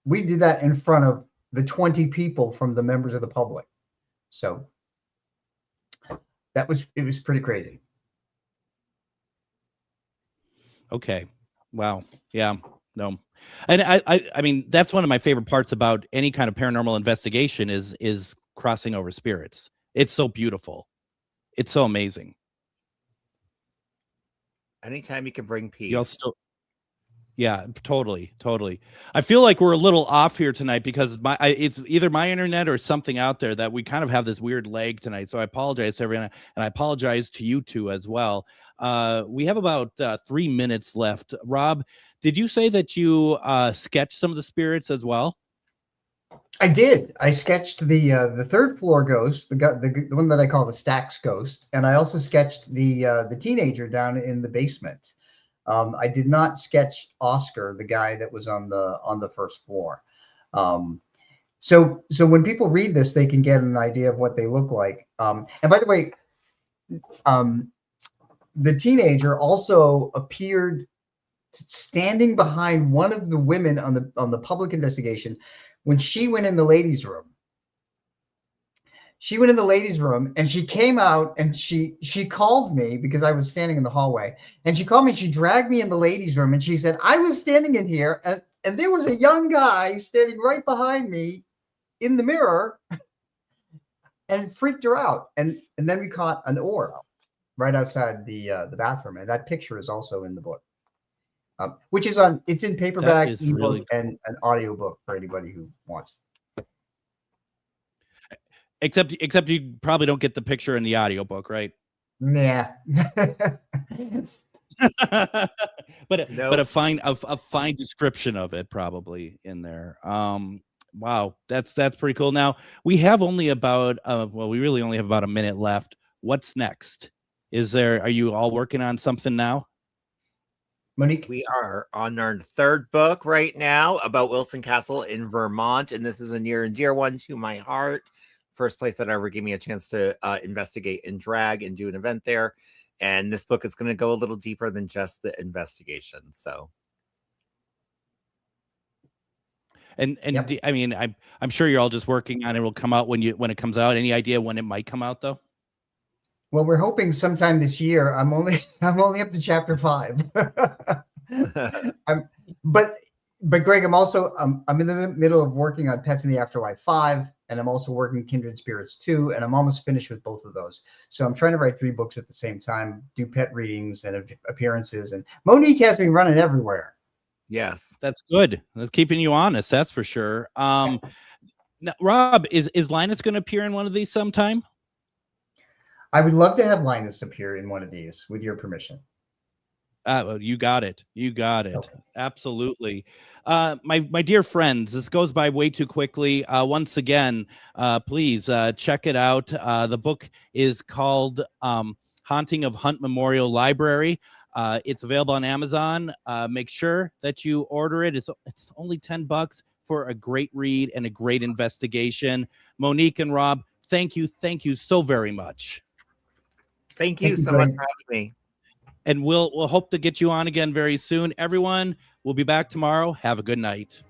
We did that in front of the 20 people from the members of the public. So it was pretty crazy. Okay. Wow. Yeah. No. And I mean, that's one of my favorite parts about any kind of paranormal investigation is crossing over spirits. It's so beautiful. It's so amazing. Anytime you can bring peace. Yeah, totally. I feel like we're a little off here tonight because it's either my internet or something out there that we kind of have this weird lag tonight. So I apologize to everyone, and I apologize to you two as well. We have about 3 minutes left. Rob, did you say that you sketched some of the spirits as well? I did. I sketched the third floor ghost, the one that I call the Stacks ghost, and I also sketched the teenager down in the basement. I did not sketch Oscar, the guy that was on the first floor. So when people read this, they can get an idea of what they look like. And by the way, the teenager also appeared standing behind one of the women on the public investigation when she went in the ladies' room. She went in the ladies' room and she came out and she called me because I was standing in the hallway, and she called me and she dragged me in the ladies' room and she said, I was standing in here and there was a young guy standing right behind me in the mirror, and freaked her out. And then we caught an orb right outside the bathroom, and that picture is also in the book. which is on. It's in paperback, is ebook, really cool. and an audiobook for anybody who wants. Except you probably don't get the picture in the audiobook, right? Yeah. but Nope. a fine description of it probably in there. Wow, that's pretty cool. Now we have only about we really only have about a minute left. What's next? Are you all working on something now? Monique? We are on our third book right now about Wilson Castle in Vermont, and this is a near and dear one to my heart. First place that ever gave me a chance to investigate and drag and do an event there. And this book is going to go a little deeper than just the investigation. So, and Yep. I mean, I'm sure you're all just working on it. Will come out when it comes out. Any idea when it might come out though? Well, we're hoping sometime this year. I'm only up to chapter 5. But Greg, I'm in the middle of working on Pets in the Afterlife 5, and I'm also working Kindred Spirits 2, and I'm almost finished with both of those. So I'm trying to write 3 books at the same time, do pet readings and appearances, and Monique has me running everywhere. yes. That's good. That's keeping you honest. That's for sure. Now, Rob, is Linus going to appear in one of these sometime? I would love to have Linus appear in one of these, with your permission. You got it. Okay. Absolutely. My dear friends, this goes by way too quickly. Once again, please check it out. The book is called Haunting of Hunt Memorial Library. It's available on Amazon. Make sure that you order it. It's only $10 for a great read and a great investigation. Monique and Rob, thank you so very much. Thank you so Greg. much for having me. And we'll hope to get you on again very soon. Everyone, we'll be back tomorrow. Have a good night.